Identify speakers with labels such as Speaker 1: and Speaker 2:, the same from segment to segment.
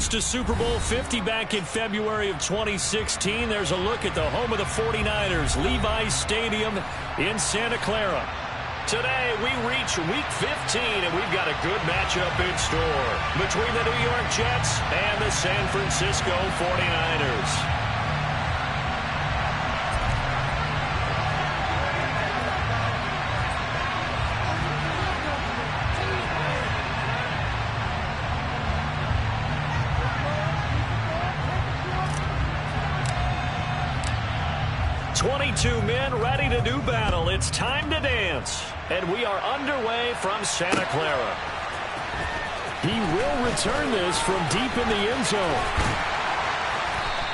Speaker 1: host to Super Bowl 50 back in February of 2016. There's a look at the home of the 49ers, Levi's Stadium in Santa Clara. Today, we reach Week 15, and we've got a good matchup in store between the New York Jets and the San Francisco 49ers. Two men ready to do battle. It's time to dance. And we are underway from Santa Clara. He will return this from deep in the end zone.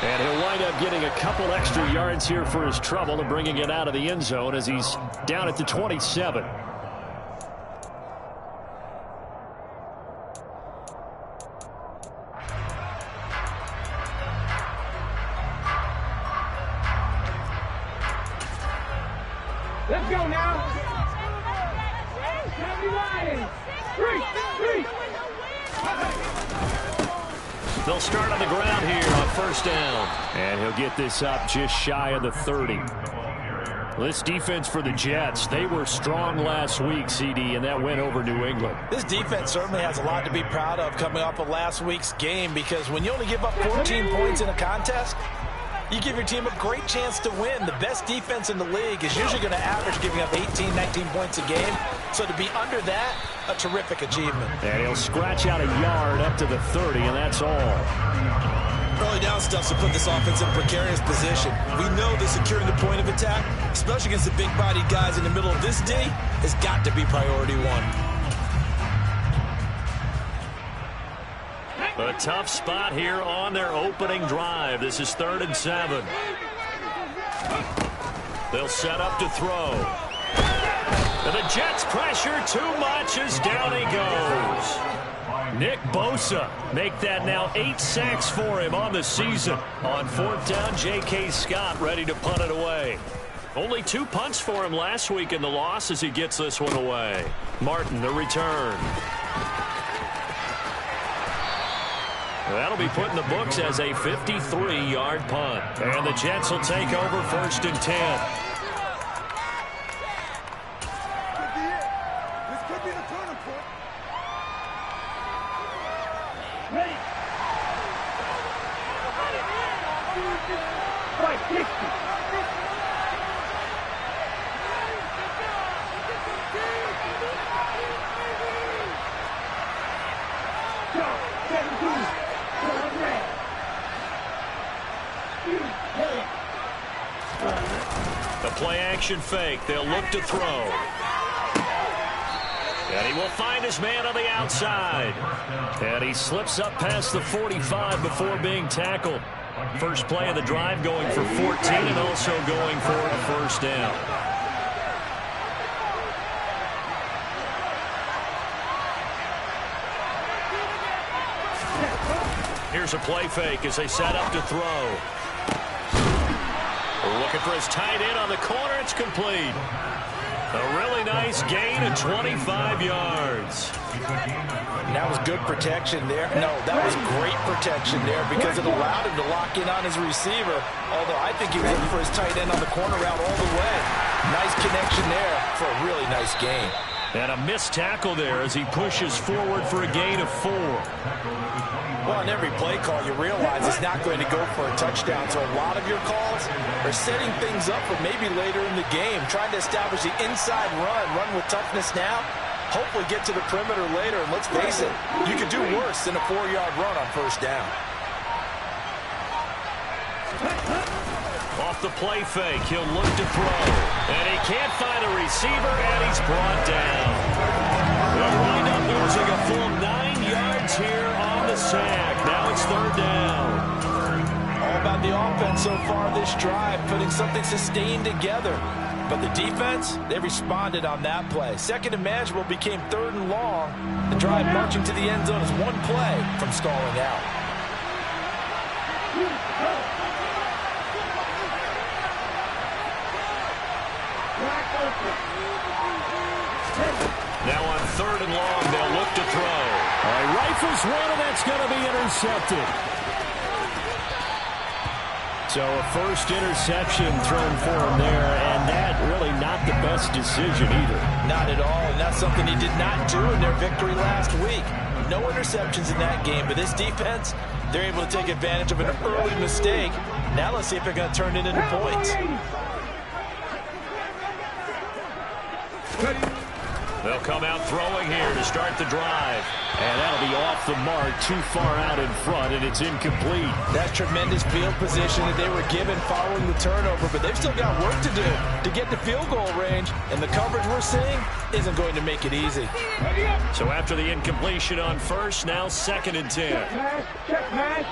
Speaker 1: And he'll wind up getting a couple extra yards here for his trouble and bringing it out of the end zone as he's down at the 27.
Speaker 2: Let's go now.
Speaker 1: They'll start on the ground here on first down. And he'll get this up just shy of the 30. This defense for the Jets, they were strong last week, CD, and that went over New England.
Speaker 3: This defense certainly has a lot to be proud of coming off of last week's game, because when you only give up 14 points in a contest, you give your team a great chance to win. The best defense in the league is usually going to average giving up 18, 19 points a game. So to be under that, a terrific achievement.
Speaker 1: And he'll scratch out a yard up to the 30, and that's all.
Speaker 4: Early down stuff to put this offense in a precarious position. We know that securing the point of attack, especially against the big-bodied guys in the middle of this D, has got to be priority one.
Speaker 1: A tough spot here on their opening drive. This is 3rd and 7. They'll set up to throw. And the Jets pressure too much as down he goes. Nick Bosa make that now 8 sacks for him on the season. On 4th down, J.K. Scott ready to punt it away. Only 2 punts for him last week in the loss as he gets this one away. Martin, the return. That'll be put in the books as a 53-yard punt. And the Jets will take over 1st and 10.
Speaker 2: This could be the turning point. Ready. Right, 60.
Speaker 1: The play-action fake. They'll look to throw. And he will find his man on the outside. And he slips up past the 45 before being tackled. First play of the drive going for 14 and also going for a first down. Here's a play fake as they set up to throw. Looking for his tight end on the corner. It's complete. A really nice gain of 25 yards.
Speaker 3: That was good protection there. No, that was great protection there because it allowed him to lock in on his receiver. Although I think he was looking for his tight end on the corner route all the way. Nice connection there for a really nice gain.
Speaker 1: And a missed tackle there as he pushes forward for a gain of 4.
Speaker 3: Well, in every play call, you realize it's not going to go for a touchdown. So a lot of your calls are setting things up for maybe later in the game, trying to establish the inside run with toughness now, hopefully get to the perimeter later. And let's face it, you could do worse than a 4-yard run on first down.
Speaker 1: Off the play fake, he'll look to throw. And he can't find a receiver, and he's brought down. They'll wind up losing a full 9 yards here on the sack. Now it's 3rd down.
Speaker 3: All about the offense so far this drive, putting something sustained together. But the defense, they responded on that play. 2nd and manageable became 3rd and long. The drive marching to the end zone is 1 play from stalling out.
Speaker 1: Now on 3rd and long, they'll look to throw. All right, right rifles one, and that's going to be intercepted. So a first interception thrown for him there, and that really not the best decision either.
Speaker 3: Not at all, and that's something he did not do in their victory last week. No interceptions in that game, but this defense, they're able to take advantage of an early mistake. Now let's see if they're going to turn it into points.
Speaker 1: They'll come out throwing here to start the drive. And that'll be off the mark, too far out in front, and it's incomplete.
Speaker 3: That tremendous field position that they were given following the turnover, but they've still got work to do to get to field goal range, and the coverage we're seeing isn't going to make it easy.
Speaker 1: So after the incompletion on first, now 2nd and 10.
Speaker 2: Check, man.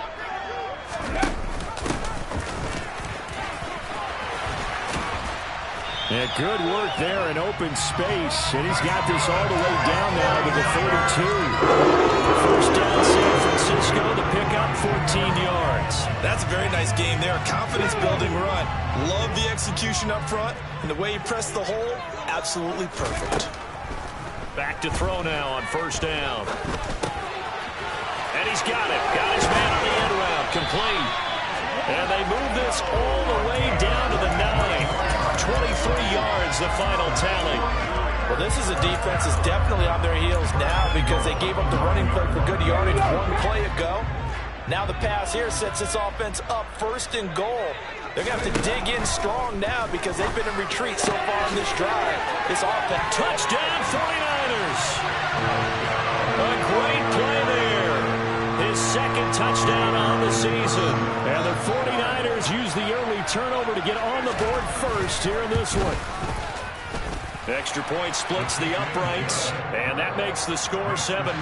Speaker 1: Yeah, good work there in open space, and he's got this all the way down now to the 32. First down, San Francisco, the pickup, 14 yards.
Speaker 4: That's a very nice game there. Confidence-building run. Love the execution up front, and the way he pressed the hole, absolutely perfect.
Speaker 1: Back to throw now on first down. And he's got it. Got his man on the end route, complete. And they move this all the way down to the 9. 23 yards, the final tally.
Speaker 3: Well, this is a defense that's definitely on their heels now because they gave up the running play for good yardage one play ago. Now the pass here sets this offense up 1st and goal. They're going to have to dig in strong now because they've been in retreat so far in this drive. This offense.
Speaker 1: Touchdown, 49ers. A great play there. His 2nd touchdown on the season. And the 49ers use the early turnover to get on the board first here in this one. Extra point splits the uprights, and that makes the score 7-0.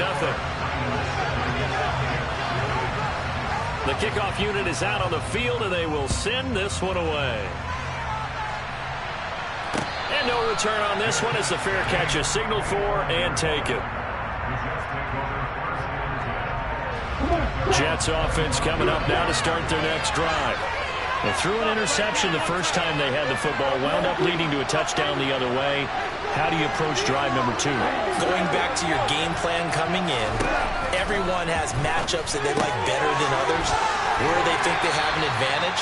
Speaker 1: The kickoff unit is out on the field, and they will send this one away. And no return on this one as the fair catch is signaled for and taken. Jets offense coming up now to start their next drive. They threw an interception the first time they had the football, wound up leading to a touchdown the other way. How do you approach drive number 2?
Speaker 3: Going back to your game plan coming in, everyone has matchups that they like better than others. Where they think they have an advantage,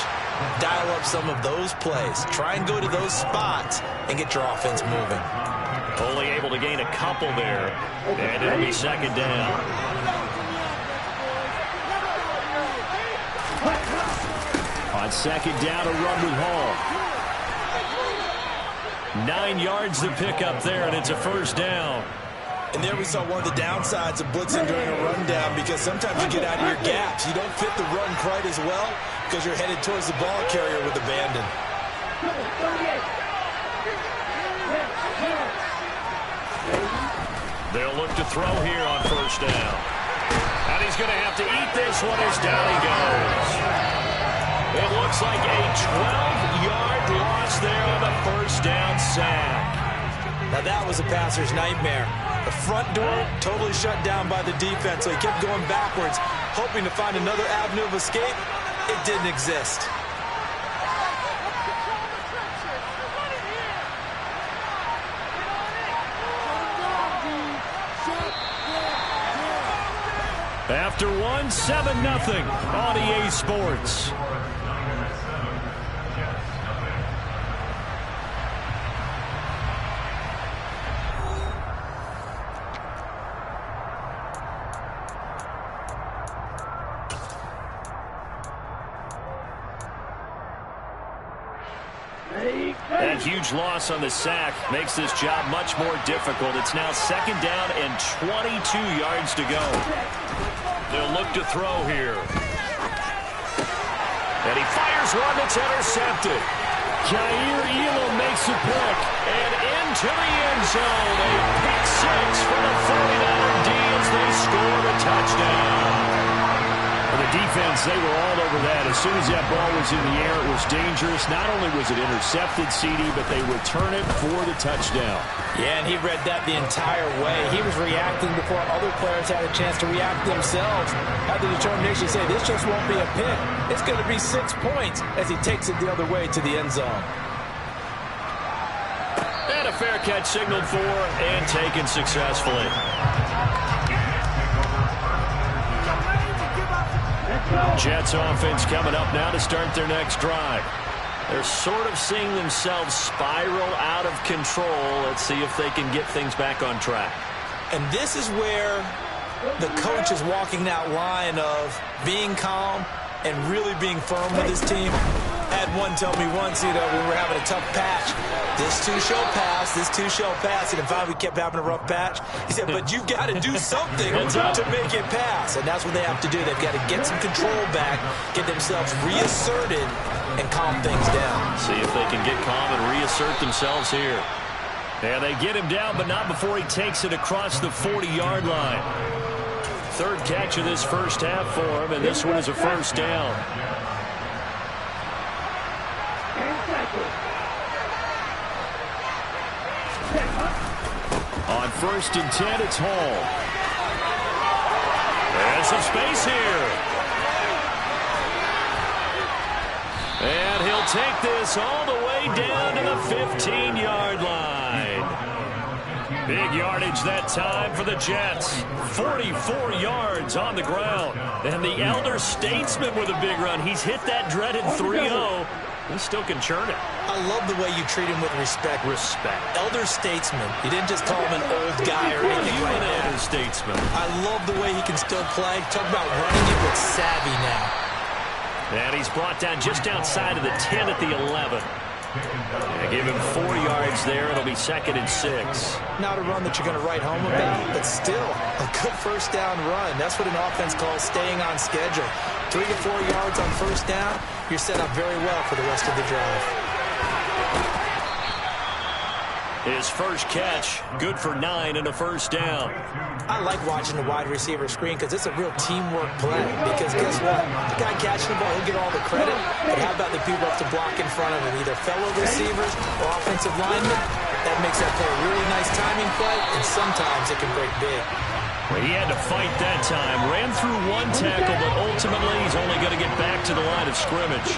Speaker 3: dial up some of those plays. Try and go to those spots and get your offense moving.
Speaker 1: Only able to gain a couple there, and it'll be 2nd down. On 2nd down, a run with Hall. 9 yards to pick up there, and it's a first down.
Speaker 4: And there we saw one of the downsides of blitzing during a rundown because sometimes you get out of your gaps. You don't fit the run quite as well because you're headed towards the ball carrier with abandon.
Speaker 1: They'll look to throw here on first down. And he's going to have to eat this one as down he goes. It looks like a 12-yard loss there on the first down sack.
Speaker 3: Now that was a passer's nightmare. The front door totally shut down by the defense, so he kept going backwards, hoping to find another avenue of escape. It didn't exist.
Speaker 1: After one, 7-0 on EA Sports. That huge loss on the sack makes this job much more difficult. It's now 2nd down and 22 yards to go. They'll look to throw here. And he fires one that's intercepted. Jair Elam makes a pick. And into the end zone. A pick 6 for the 49er D as they score the touchdown. For the defense, they were all over that. As soon as that ball was in the air, it was dangerous. Not only was it intercepted, CD, but they return it for the touchdown.
Speaker 3: Yeah, and he read that the entire way. He was reacting before other players had a chance to react themselves. Had the determination to say, this just won't be a pick. It's going to be 6 points as he takes it the other way to the end zone.
Speaker 1: And a fair catch signaled for and taken successfully. Jets offense coming up now to start their next drive. They're sort of seeing themselves spiral out of control. Let's see if they can get things back on track.
Speaker 3: And this is where the coach is walking that line of being calm and really being firm with his team. Had one tell me once, when we were having a tough patch, this too shall pass, this too shall pass. And if we kept having a rough patch, he said, but you've got to do something to make it pass. And that's what they have to do. They've got to get some control back, get themselves reasserted, and calm things down.
Speaker 1: See if they can get calm and reassert themselves here. And they get him down, but not before he takes it across the 40-yard line. Third catch of this first half for him, and this one is a first down. On 1st and 10, it's Hall. And some space here. And he'll take this all the way down to the 15-yard line. Big yardage that time for the Jets. 44 yards on the ground. And the elder statesman with a big run. He's hit that dreaded 3-0. He still can churn it.
Speaker 3: I love the way you treat him with respect. Elder statesman. You didn't just call him an old guy or anything like that.
Speaker 1: Elder statesman.
Speaker 3: I love the way he can still play. Talk about running it with savvy now.
Speaker 1: And he's brought down just outside of the 10 at the 11. And give him 4 yards there. It'll be 2nd and 6.
Speaker 3: Not a run that you're going to write home about, but still a good first down run. That's what an offense calls staying on schedule. 3 to 4 yards on first down, you're set up very well for the rest of the drive.
Speaker 1: His first catch, good for 9 and a first down.
Speaker 3: I like watching the wide receiver screen because it's a real teamwork play. Because guess what? The guy catching the ball, he'll get all the credit. But how about the people have to block in front of him, either fellow receivers or offensive linemen? That makes that play a really nice timing play, and sometimes it can break big.
Speaker 1: Well, he had to fight that time. Ran through one tackle, but ultimately he's only going to get back to the line of scrimmage.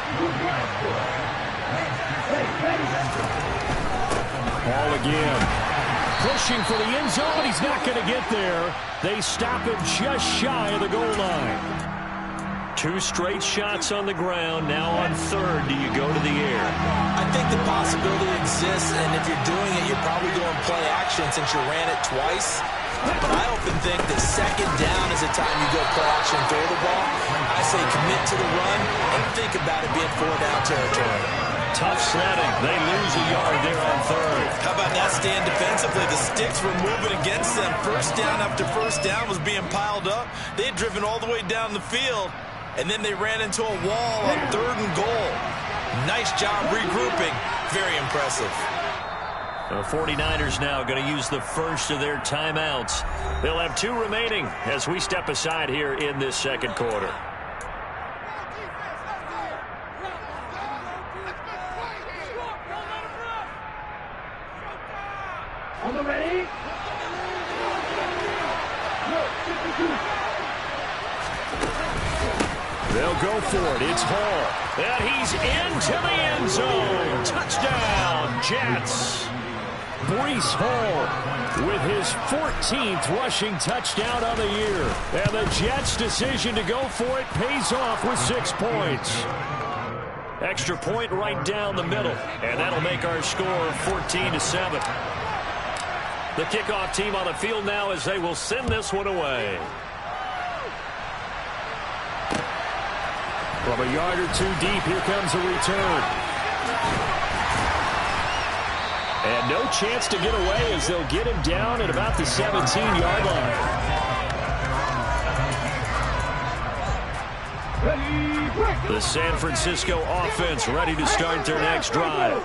Speaker 1: Ball again. Pushing for the end zone, but he's not going to get there. They stop him just shy of the goal line. 2 straight shots on the ground. Now on 3rd, do you go to the air?
Speaker 3: I think the possibility exists, and if you're doing it, you're probably going play action since you ran it twice. But I often think that 2nd down is the time you go play action and throw the ball. I say commit to the run and think about it being 4-down territory.
Speaker 1: Tough sledding. They lose a yard there on 3rd.
Speaker 4: How about that stand defensively? The sticks were moving against them. First down after first down was being piled up. They had driven all the way down the field, and then they ran into a wall on 3rd and goal. Nice job regrouping. Very impressive.
Speaker 1: The 49ers now going to use the first of their timeouts. They'll have 2 remaining as we step aside here in this 2nd quarter.
Speaker 2: On the ready?
Speaker 1: They'll go for it. It's Hall. And he's into the end zone. Touchdown, Jets. Breece Hall with his 14th rushing touchdown on the year. And the Jets' decision to go for it pays off with 6 points. Extra point right down the middle. And that'll make our score 14-7. The kickoff team on the field now as they will send this one away. From a yard or 2 deep, here comes a return. And no chance to get away as they'll get him down at about the 17-yard line. The San Francisco offense ready to start their next drive.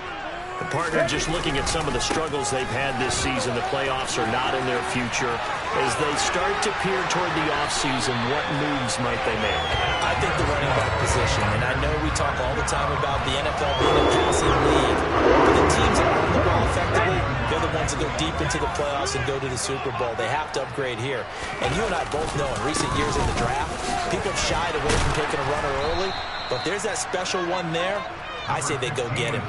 Speaker 1: The partner just looking at some of the struggles they've had this season. The playoffs are not in their future. As they start to peer toward the offseason, what moves might they make?
Speaker 3: I think the running back position, and I know we talk all the time about the NFL being a passing league, but the teams that run the ball effectively, they're the ones that go deep into the playoffs and go to the Super Bowl. They have to upgrade here. And you and I both know in recent years in the draft, people have shied away from taking a runner early, but there's that special one there. I say they go get him.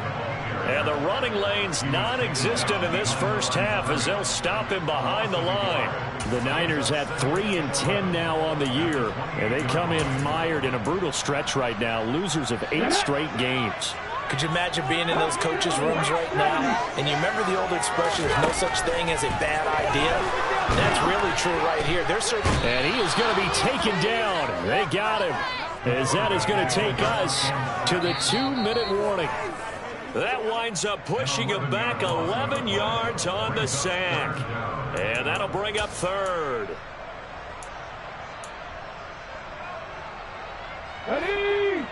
Speaker 1: And the running lane's non-existent in this first half as they'll stop him behind the line. The Niners at 3-10 now on the year, and they come in mired in a brutal stretch right now, losers of 8 straight games.
Speaker 3: Could you imagine being in those coaches' rooms right now? And you remember the old expression, there's no such thing as a bad idea? And that's really true right here.
Speaker 1: And he is going to be taken down. They got him. As that is going to take us to the 2-minute warning. That winds up pushing him back 11 yards on the sack. And that'll bring up third.
Speaker 2: Ready?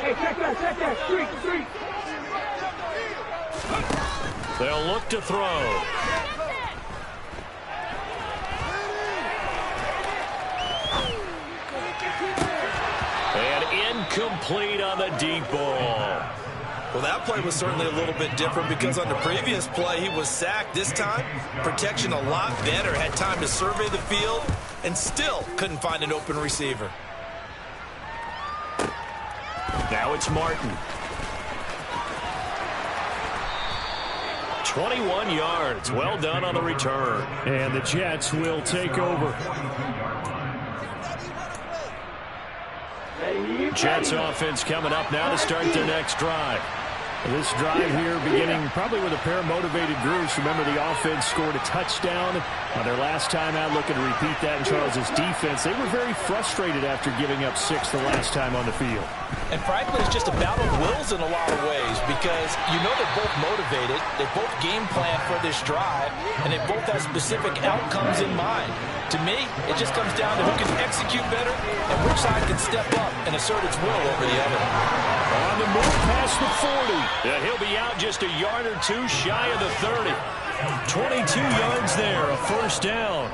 Speaker 2: Hey, check that, street.
Speaker 1: They'll look to throw. And incomplete on the deep ball.
Speaker 4: Well, that play was certainly a little bit different because on the previous play, he was sacked. This time, protection a lot better. Had time to survey the field and still couldn't find an open receiver.
Speaker 1: Now it's Martin. 21 yards. Well done on the return. And the Jets will take over. Jets offense coming up now to start their next drive. This drive here beginning probably with a pair of motivated groups. Remember, the offense scored a touchdown on their last time out, looking to repeat that in Charles's defense. They were very frustrated after giving up 6 the last time on the field.
Speaker 3: And frankly, it's just a battle of wills in a lot of ways because you know they're both motivated, they both game plan for this drive, and they both have specific outcomes in mind. To me, it just comes down to who can execute better and which side can step up and assert its will over the other.
Speaker 1: On the move past the 40. And he'll be out just a yard or two shy of the 30. 22 yards there, a first down.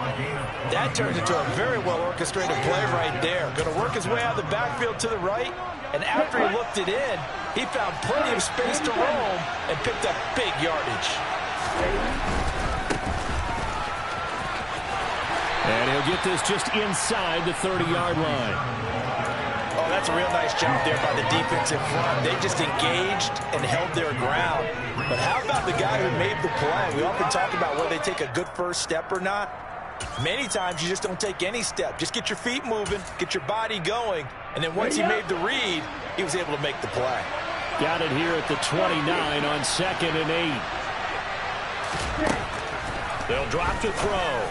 Speaker 3: That turns into a very well-orchestrated play right there. Going to work his way out of the backfield to the right, and after he looked it in, he found plenty of space to roam and picked up big yardage.
Speaker 1: And he'll get this just inside the 30-yard line.
Speaker 3: Oh, that's a real nice job there by the defensive front. They just engaged and held their ground. But how about the guy who made the play? We often talk about whether they take a good first step or not. Many times you just don't take any step. Just get your feet moving, get your body going, and then once he made the read, he was able to make the play.
Speaker 1: Got it here at the 29 on 2nd and 8. They'll drop to throw.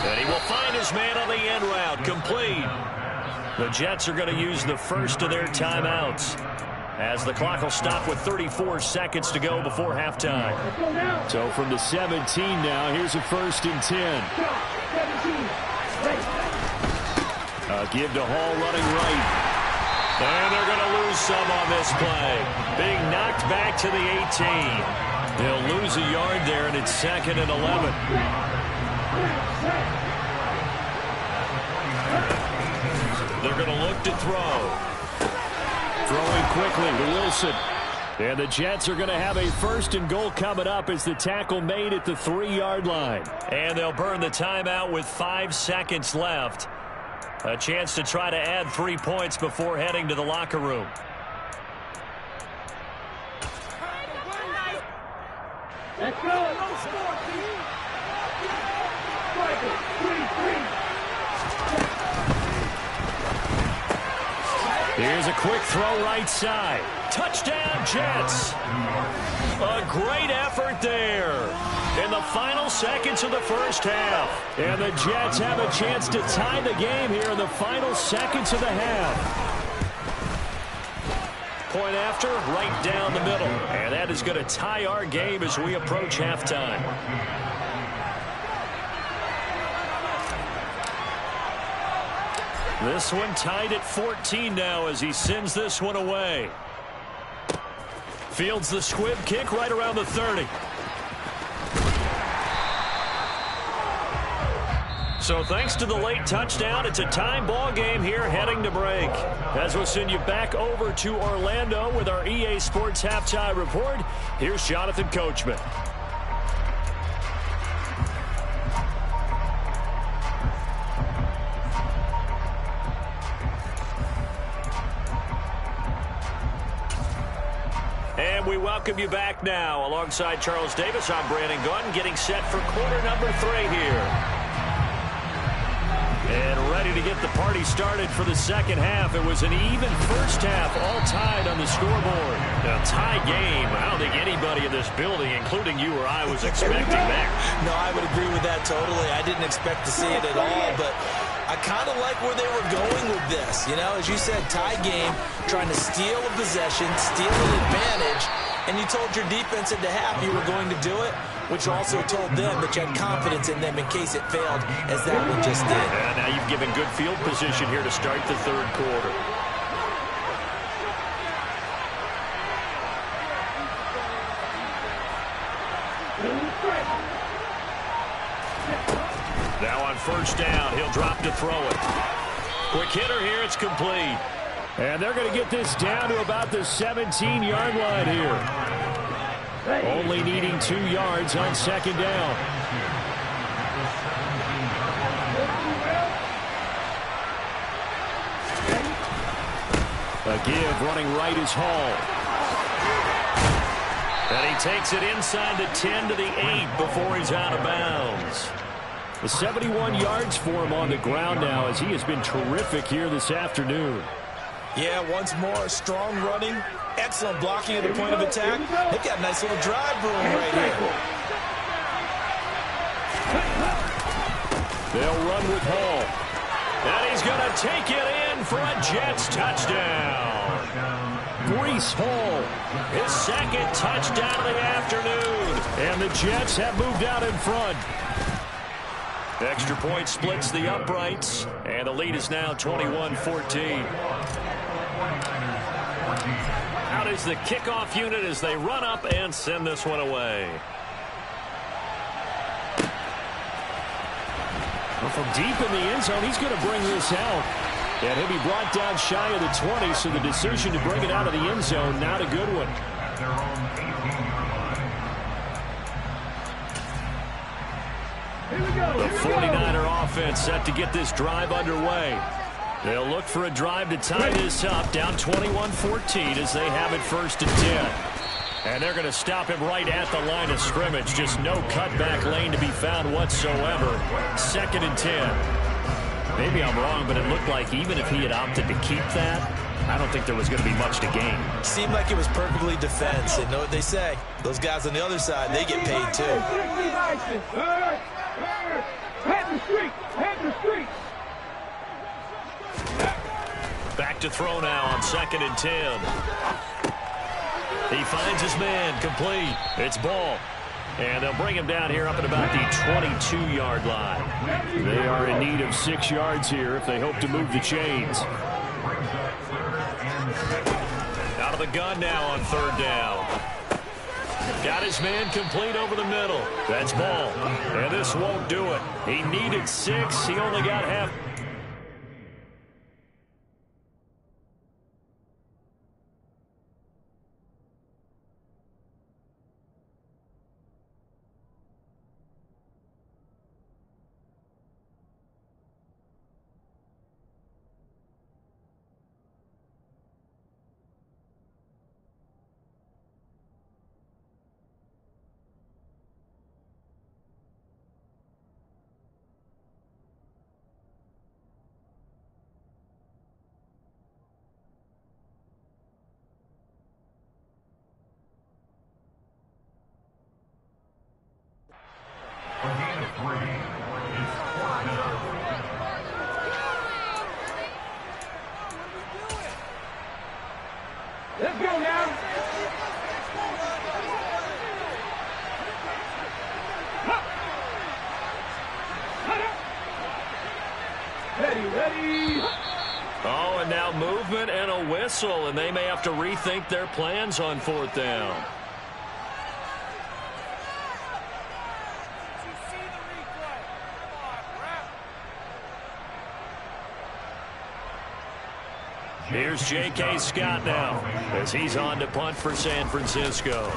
Speaker 1: And he will find his man on the end route, complete. The Jets are going to use the first of their timeouts as the clock will stop with 34 seconds to go before halftime. So from the 17 now, here's a 1st and 10. A give to Hall running right. And they're going to lose some on this play. Being knocked back to the 18. They'll lose a yard there, and it's 2nd and 11. They're going to look to throw. Throwing quickly to Wilson. And the Jets are going to have a 1st and goal coming up as the tackle made at the 3-yard line. And they'll burn the timeout with 5 seconds left. A chance to try to add 3 points before heading to the locker room.
Speaker 2: Let's go.
Speaker 1: Here's a quick throw right side. Touchdown, Jets. A great effort there in the final seconds of the first half. And the Jets have a chance to tie the game here in the final seconds of the half. Point after, right down the middle. And that is going to tie our game as we approach halftime. This one tied at 14 now as he sends this one away. Fields the squib kick right around the 30. So thanks to the late touchdown, it's a time ball game here heading to break. As we'll send you back over to Orlando with our EA Sports Halftime Report, here's Jonathan Coachman. And we welcome you back now. Alongside Charles Davis, I'm Brandon Gunn, getting set for quarter number 3 here. And ready to get the party started for the second half. It was an even first half, all tied on the scoreboard. A tie game. I don't think anybody in this building, including you or I, was expecting that.
Speaker 3: No, I would agree with that totally. I didn't expect to see it at all, but I kind of like where they were going with this. You know, as you said, tie game, trying to steal a possession, steal an advantage, and you told your defense at the half you were going to do it, which also told them that you had confidence in them in case it failed, as that one just did.
Speaker 1: And now you've given good field position here to start the third quarter. Now on first down, he'll drop to throw it. Quick hitter here, it's complete. And they're going to get this down to about the 17-yard line here. Only needing 2 yards on second down. A give running right is Hall. And he takes it inside the 10 to the 8 before he's out of bounds. 71 yards for him on the ground now, as he has been terrific here this afternoon.
Speaker 3: Yeah, once more, strong running, excellent blocking at the point of attack. They've got a nice little drive brewing right here.
Speaker 1: They'll run with Hall. And he's going to take it in for a Jets touchdown. Breece Hall, his second touchdown of the afternoon. And the Jets have moved out in front. Extra point splits the uprights, and the lead is now 21-14. Out is the kickoff unit as they run up and send this one away. Well, from deep in the end zone, he's going to bring this out. And he'll be brought down shy of the 20, so the decision to bring it out of the end zone, not a good one. The 49er offense set to get this drive underway. They'll look for a drive to tie this up, down 21-14 as they have it first and 10. And they're going to stop him right at the line of scrimmage. Just no cutback lane to be found whatsoever. Second and 10. Maybe I'm wrong, but it looked like even if he had opted to keep that, I don't think there was going to be much to gain.
Speaker 3: Seemed like it was perfectly defense. And know what they say? Those guys on the other side, they get paid too.
Speaker 1: Back to throw now on second and 10. He finds his man, complete. It's Ball. And they'll bring him down here up at about the 22-yard line. They are in need of 6 yards here if they hope to move the chains. Out of the gun now on third down. Got his man complete over the middle. That's Ball. And this won't do it. He needed 6. He only got half.
Speaker 2: Let's go now. Ready.
Speaker 1: Oh, and now movement and a whistle, and they may have to rethink their plans on fourth down. Here's J.K. Scott now as he's on to punt for San Francisco.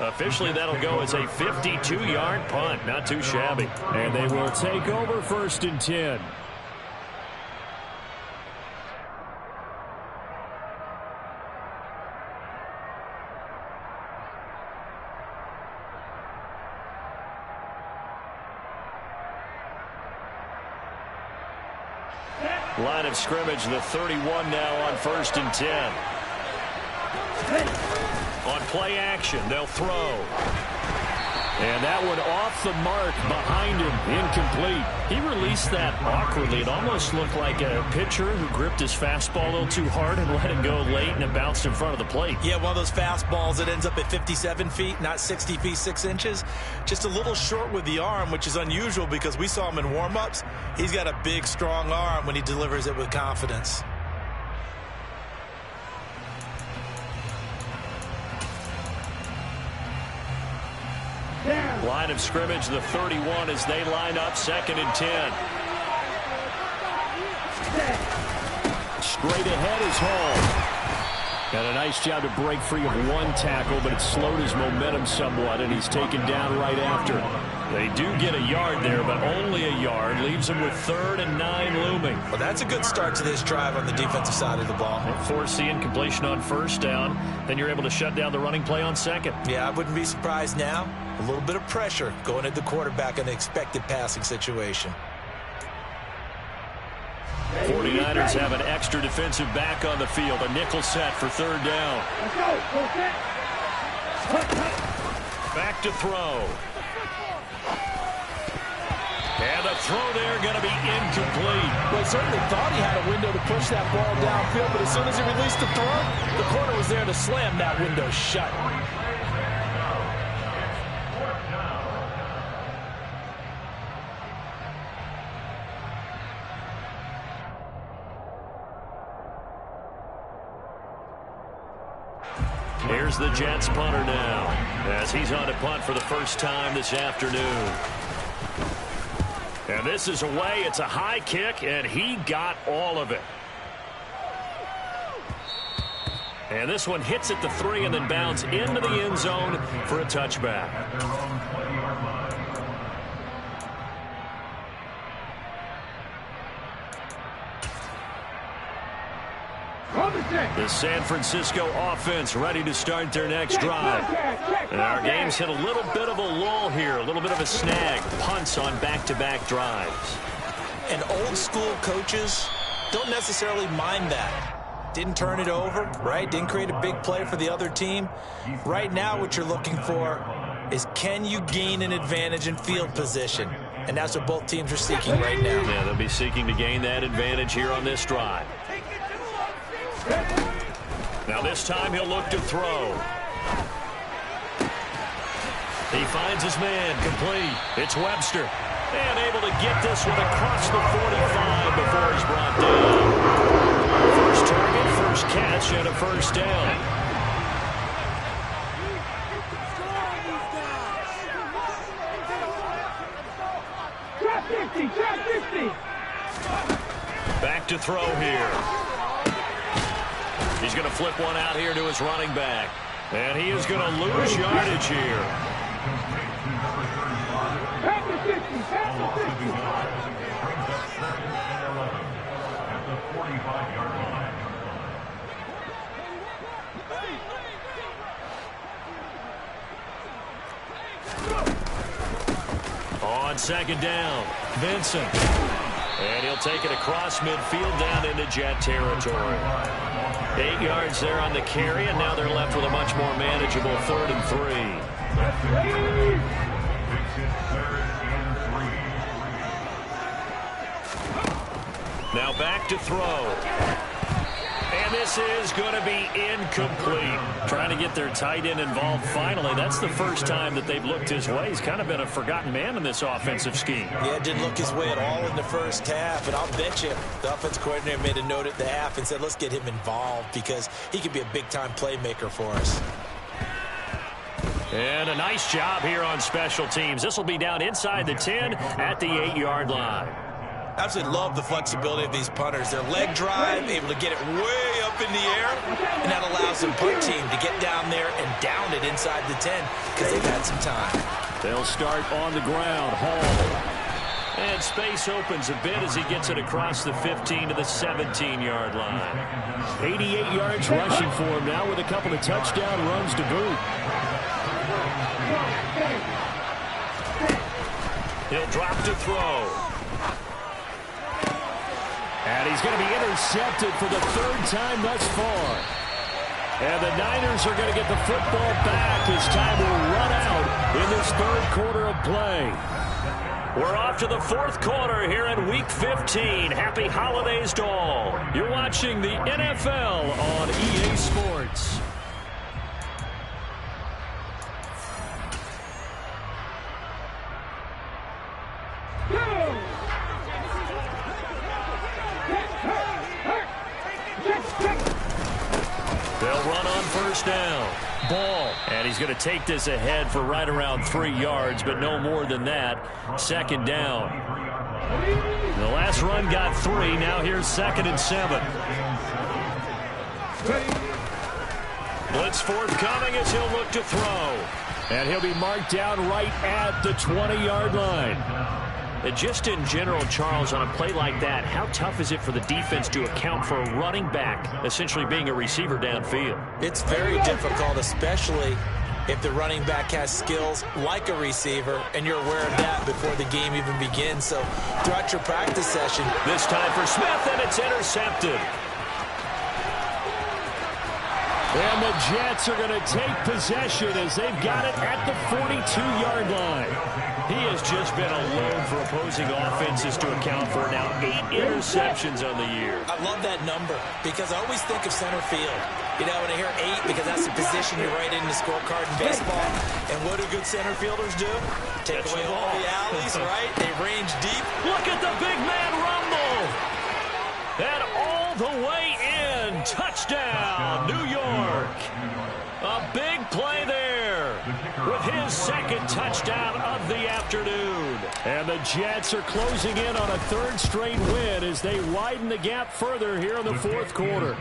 Speaker 1: A officially that'll go as a 52-yard punt. Not too shabby. And they will take over 1st and 10. Line of scrimmage, the 31 now on 1st and 10. On play action, they'll throw. And that one off the mark behind him, incomplete. He released that awkwardly. It almost looked like a pitcher who gripped his fastball a little too hard and let it go late, and it bounced in front of the plate.
Speaker 4: Yeah, one of those fastballs that ends up at 57 feet, not 60 feet, 6 inches. Just a little short with the arm, which is unusual because we saw him in warm-ups. He's got a big, strong arm when he delivers it with confidence.
Speaker 1: Line of scrimmage, the 31 as they line up 2nd and 10. Straight ahead is Hall. Got a nice job to break free of one tackle, but it slowed his momentum somewhat, and he's taken down right after. They do get a yard there, but only a yard. Leaves him with 3rd and 9 looming.
Speaker 4: Well, that's a good start to this drive on the defensive side of the ball.
Speaker 1: Force the incompletion on 1st down. Then you're able to shut down the running play on 2nd.
Speaker 4: Yeah, I wouldn't be surprised now. A little bit of pressure going at the quarterback in an expected passing situation.
Speaker 1: 49ers have an extra defensive back on the field. A nickel set for 3rd down.
Speaker 2: Let's go. Go set.
Speaker 1: Back to throw. And the throw there going to be incomplete.
Speaker 3: Well, he certainly thought he had a window to push that ball downfield, but as soon as he released the throw, the corner was there to slam that window shut.
Speaker 1: Here's the Jets punter now, as he's on to punt for the first time this afternoon. And this is away. It's a high kick, and he got all of it. And this one hits at the 3 and then bounds into the end zone for a touchback. The San Francisco offense ready to start their next drive. And our game's hit a little bit of a lull here, a little bit of a snag. Punts on back-to-back drives.
Speaker 4: And old school coaches don't necessarily mind that. Didn't turn it over, right? Didn't create a big play for the other team. Right now what you're looking for is, can you gain an advantage in field position? And that's what both teams are seeking right now.
Speaker 1: Yeah, they'll be seeking to gain that advantage here on this drive. Now this time he'll look to throw. He finds his man, complete. It's Webster. And able to get this one across the 45 before he's brought down. First target, first catch, and a 1st down. Back to throw here. He's going to flip one out here to his running back. And he is going to lose yardage here. On 2nd down, Vincent. And he'll take it across midfield down into Jet territory. 8 yards there on the carry, and now they're left with a much more manageable 3rd and 3. Now back to throw. And this is going to be incomplete. Trying to get their tight end involved finally. That's the first time that they've looked his way. He's kind of been a forgotten man in this offensive scheme.
Speaker 4: Yeah, didn't look his way at all in the first half. And I'll bet you the offense coordinator made a note at the half and said, let's get him involved because he could be a big-time playmaker for us.
Speaker 1: And a nice job here on special teams. This will be down inside the 10 at the 8-yard line.
Speaker 4: Absolutely love the flexibility of these punters. Their leg drive, able to get it way in the air, and that allows the punt team to get down there and down it inside the 10 because they've had some time.
Speaker 1: They'll start on the ground. Hall. And space opens a bit as he gets it across the 15 to the 17-yard line. 88 yards rushing for him now with a couple of touchdown runs to boot. He'll drop to throw. And he's going to be intercepted for the third time thus far. And the Niners are going to get the football back as time will run out in this third quarter of play. We're off to the fourth quarter here in Week 15. Happy holidays to all. You're watching the NFL on EA Sports. They'll run on first down. Ball. And he's going to take this ahead for right around 3 yards, but no more than that. Second down. The last run got 3. Now here's 2nd and 7. Blitz forthcoming as he'll look to throw. And he'll be marked down right at the 20-yard line. And just in general, Charles, on a play like that, how tough is it for the defense to account for a running back essentially being a receiver downfield?
Speaker 3: It's very difficult, especially if the running back has skills like a receiver, and you're aware of that before the game even begins. So throughout your practice session.
Speaker 1: This time for Smith, and it's intercepted. And the Jets are going to take possession as they've got it at the 42-yard line. He has just been a load for opposing offenses to account for now 8 interceptions on the year.
Speaker 3: I love that number because I always think of center field. You know, when I hear 8, because that's the position you write in the scorecard in baseball. And what do good center fielders do? Take away all the alleys, right? They range deep.
Speaker 1: Look at the big man rumble. And all the way in. Touchdown, New York. A big play there with his 2nd touchdown of the afternoon. And the Jets are closing in on a 3rd straight win as they widen the gap further here in the 4th quarter.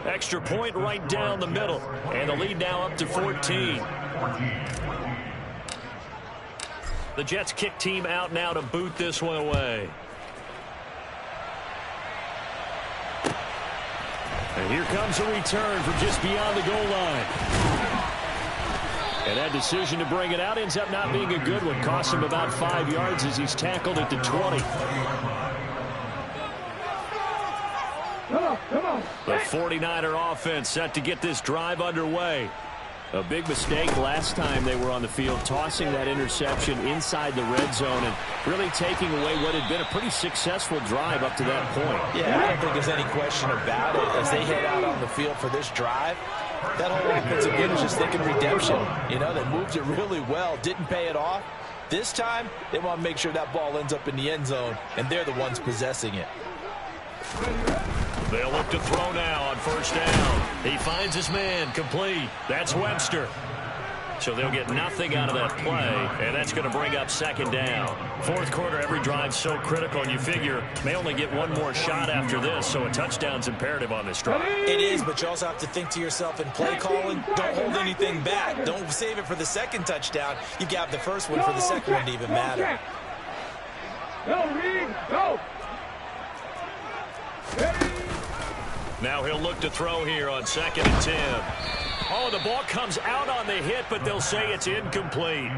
Speaker 1: Extra point right down the middle. And the lead now up to 14. The Jets kick team out now to boot this one away. And here comes a return from just beyond the goal line. And that decision to bring it out ends up not being a good one. Cost him about 5 yards as he's tackled at the 20. The 49er offense set to get this drive underway. A big mistake last time they were on the field, tossing that interception inside the red zone and really taking away what had been a pretty successful drive up to that point.
Speaker 3: Yeah, I don't think there's any question about it. As they head out on the field for this drive, that whole offense again is just thinking redemption. You know, they moved it really well, didn't pay it off. This time, they want to make sure that ball ends up in the end zone, and they're the ones possessing it.
Speaker 1: They'll look to throw now on first down. He finds his man, complete. That's Webster. So they'll get nothing out of that play, and that's going to bring up 2nd down. 4th quarter, every drive so critical, and you figure may only get one more shot after this, so a touchdown's imperative on this drive.
Speaker 3: It is, but you also have to think to yourself in play calling, don't hold anything back. Don't save it for the 2nd touchdown. You got the first one for the 2nd one to even matter.
Speaker 2: Go, Reed, go!
Speaker 1: Now he'll look to throw here on 2nd and 10. Oh, the ball comes out on the hit, but they'll say it's incomplete.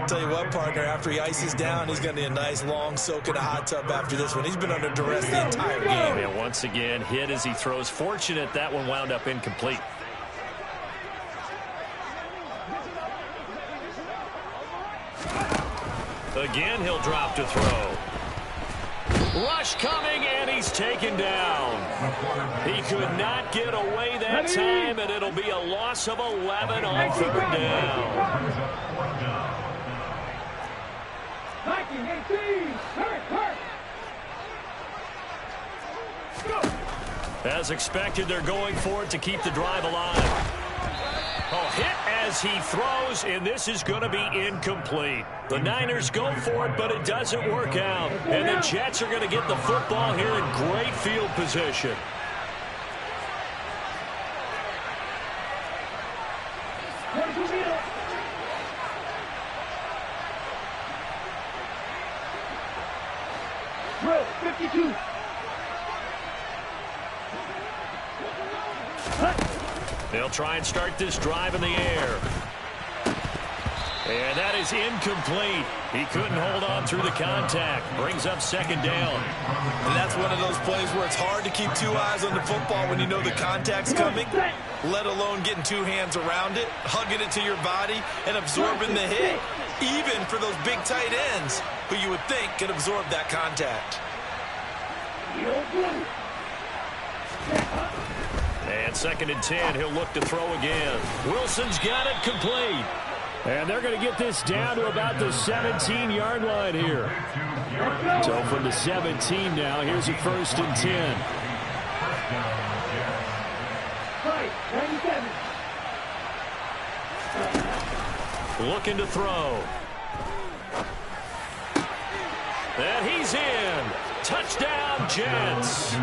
Speaker 3: Tell you what, partner, after he ices down, he's going to need a nice long soak in a hot tub after this one. He's been under duress the entire game.
Speaker 1: And once again, hit as he throws. Fortunate that one wound up incomplete. Again, he'll drop to throw. Rush coming, and he's taken down. He could not get away that time, and it'll be a loss of 11 on 3rd down. As expected, they're going for it to keep the drive alive. Oh, hit as he throws, and this is going to be incomplete. The Niners go for it, but it doesn't work out. And the Jets are going to get the football here in great field position.
Speaker 2: throw, 52.
Speaker 1: They'll try and start this drive in the air. And that is incomplete. He couldn't hold on through the contact. Brings up second down.
Speaker 4: And that's one of those plays where it's hard to keep two eyes on the football when you know the contact's coming, let alone getting two hands around it, hugging it to your body, and absorbing the hit, even for those big tight ends who you would think could absorb that contact.
Speaker 1: And second and 10, he'll look to throw again. Wilson's got it complete. And they're going to get this down to about the 17-yard line here. So from the 17 now, here's a first and 10. 97. Looking to throw. And he's in. Touchdown, Jets.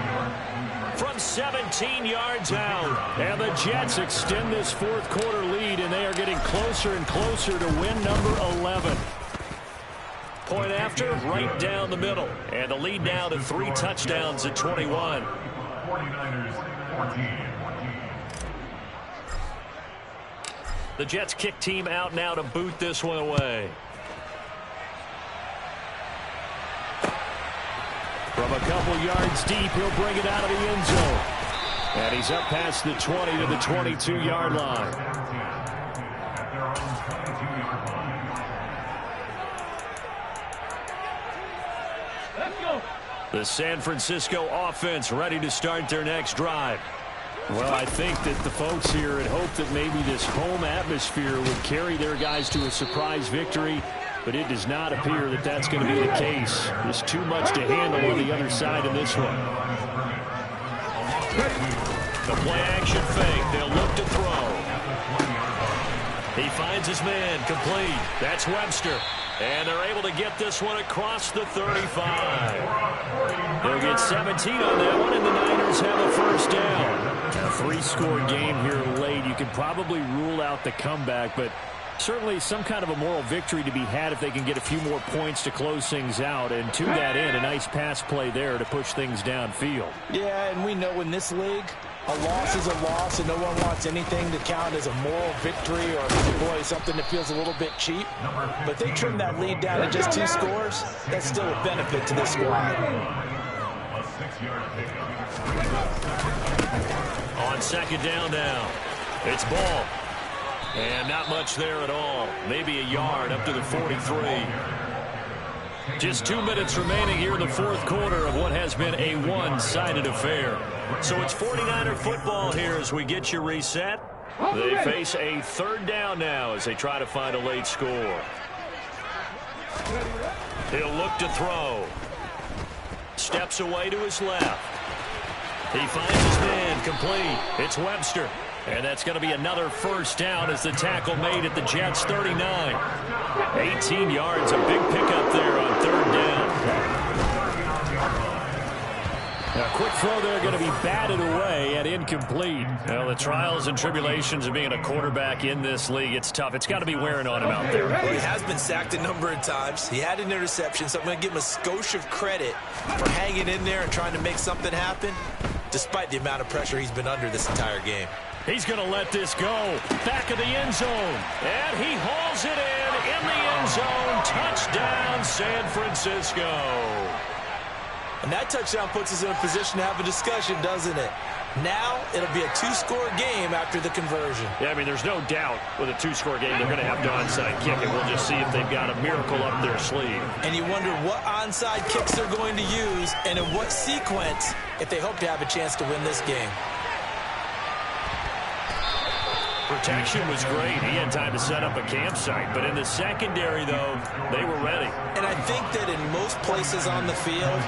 Speaker 1: From 17 yards out. And the Jets extend this fourth quarter lead, and they are getting closer and closer to win number 11. Point after, right down the middle. And the lead now to 3 touchdowns at 21.
Speaker 5: 49ers 14.
Speaker 1: The Jets kick team out now to boot this one away. From a couple yards deep, he'll bring it out of the end zone. And he's up past the 20 to the 22-yard line.
Speaker 2: Let's go.
Speaker 1: The San Francisco offense ready to start their next drive. Well, I think that the folks here had hoped that maybe this home atmosphere would carry their guys to a surprise victory. But it does not appear that that's going to be the case. There's too much to handle on the other side of this one. The play-action fake. They'll look to throw. He finds his man. Complete. That's Webster. And they're able to get this one across the 35. They'll get 17 on that one, and the Niners have a first down. A 3-score game here late. You can probably rule out the comeback, but certainly some kind of a moral victory to be had if they can get a few more points to close things out. And to that end, a nice pass play there to push things downfield.
Speaker 3: Yeah, and we know in this league, a loss is a loss, and no one wants anything to count as a moral victory or, boy, something that feels a little bit cheap. But they trim that lead down to just 2 scores. That's still a benefit to this squad.
Speaker 1: On second down now, it's Ball. And not much there at all. Maybe a yard up to the 43. Just 2 minutes remaining here in the fourth quarter of what has been a one-sided affair. So it's 49er football here as we get you reset. They face a third down now as they try to find a late score. He'll look to throw. Steps away to his left. He finds his man complete. It's Webster. And that's going to be another first down as the tackle made at the Jets' 39. 18 yards, a big pickup there on third down. A quick throw there going to be batted away and incomplete. Well, the trials and tribulations of being a quarterback in this league, it's tough. It's got to be wearing on him out there.
Speaker 4: Well, he has been sacked a number of times. He had an interception, so I'm going to give him a skosh of credit for hanging in there and trying to make something happen, despite the amount of pressure he's been under this entire game.
Speaker 1: He's going to let this go. Back of the end zone. And he hauls it in the end zone. Touchdown, San Francisco.
Speaker 3: And that touchdown puts us in a position to have a discussion, doesn't it? Now it'll be a 2-score game after the conversion.
Speaker 1: Yeah, I mean, there's no doubt with a 2-score game they're going to have to onside kick it. We'll just see if they've got a miracle up their sleeve.
Speaker 3: And you wonder what onside kicks they're going to use and in what sequence if they hope to have a chance to win this game.
Speaker 1: Protection was great. He had time to set up a campsite. But in the secondary, though, they were ready.
Speaker 3: And I think that in most places on the field,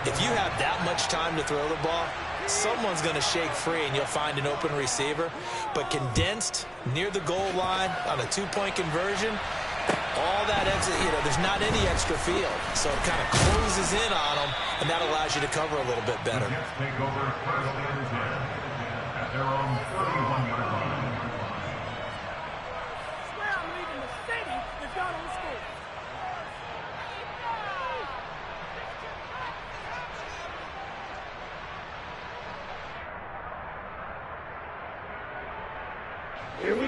Speaker 3: if you have that much time to throw the ball, someone's going to shake free and you'll find an open receiver. But condensed near the goal line on a 2-point conversion, all that exit, there's not any extra field. So it kind of closes in on them, and that allows you to cover a little bit better.
Speaker 5: Take over first and 10 at their own 41-yard line.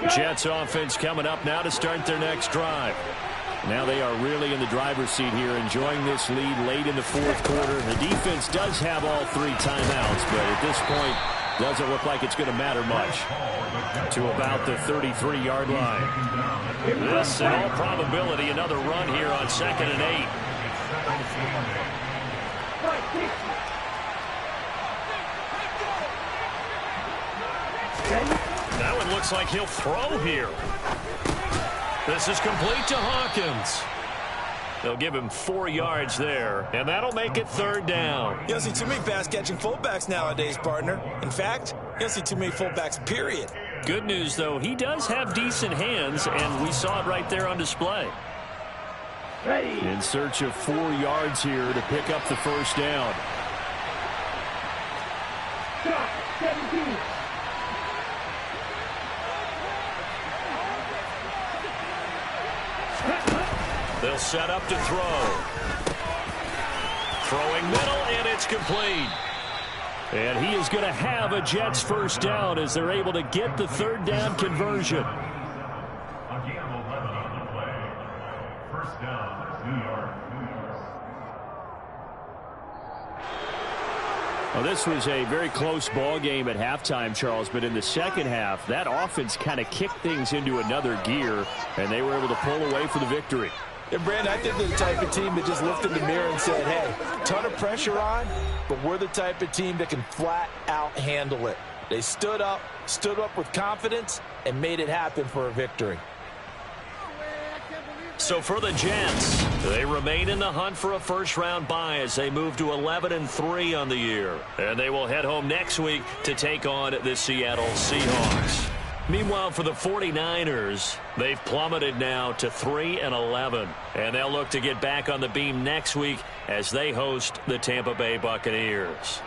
Speaker 1: Jets offense coming up now to start their next drive. Now they are really in the driver's seat here, enjoying this lead late in the fourth quarter. The defense does have all 3 timeouts, but at this point, doesn't look like it's going to matter much. To about the 33-yard line. This, in all probability, another run here on 2nd and 8. Now it looks like he'll throw here. This is complete to Hawkins. They'll give him 4 yards there, and that'll make it 3rd down.
Speaker 4: You don't see too many pass-catching fullbacks nowadays, partner. In fact, you don't see too many fullbacks, period.
Speaker 1: Good news, though, he does have decent hands, and we saw it right there on display. In search of 4 yards here to pick up the 1st down. They'll set up to throw. Throwing middle, and it's complete. And he is going to have a Jets 1st down as they're able to get the 3rd down conversion.
Speaker 5: Again, 11 on the play. 1st down, New York.
Speaker 1: Well, this was a very close ball game at halftime, Charles, but in the second half, that offense kind of kicked things into another gear, and they were able to pull away for the victory.
Speaker 3: And, Brandon, I think they're the type of team that just lifted the mirror and said, hey, ton of pressure on, but we're the type of team that can flat out handle it. They stood up with confidence, and made it happen for a victory.
Speaker 1: So for the Jets, they remain in the hunt for a first-round bye as they move to 11-3 on the year. And they will head home next week to take on the Seattle Seahawks. Meanwhile, for the 49ers, they've plummeted now to 3-11. And they'll look to get back on the beam next week as they host the Tampa Bay Buccaneers.